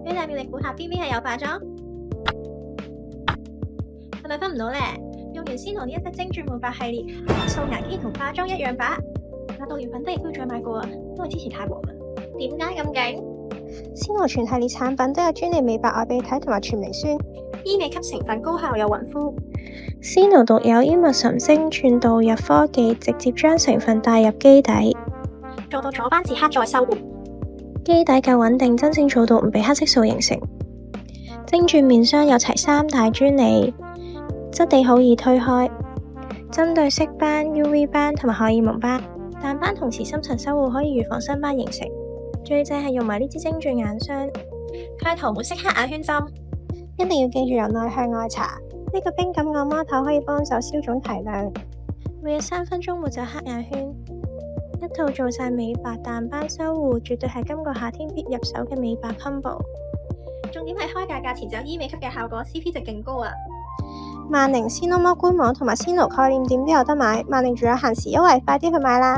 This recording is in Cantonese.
表弟表你估下邊係有化妝？係咪分唔到呢？用完Sino呢一隻精鑽美髮系列，素顏竟然同化妝一樣吧？我到完粉底亦都再買過啊，因為之前太忙啦。點解咁勁？Sino全系列產品都有專利美白外泌體同埋全微酸，醫美級成分高效又勻膚。Sino獨有Emulsion精鑽導入科技，直接將成分帶入基底，做到阻斑時刻再修護。基底夠穩定，真正做到唔俾黑色素形成。精鑽面霜有齊3大專利，質地好易推開，針對色斑、UV 斑同埋荷爾蒙斑，淡斑同時深層修護可以預防新斑形成。最正係用埋呢支精鑽眼霜，佢係塗抹式黑眼圈針，一定要記住由內向外搽。呢個冰感按摩頭可以幫手消腫提亮，每日3分鐘抹走黑眼圈，一套做晒美白淡斑修護，絕對係今個夏天必入手嘅美白 combo。重點係開價錢就有醫美級嘅效果 ，CP 值勁高啊！萬寧、Sino Mall官網同埋Sino概念店都有得買，萬寧仲有限時優惠，快啲去買啦！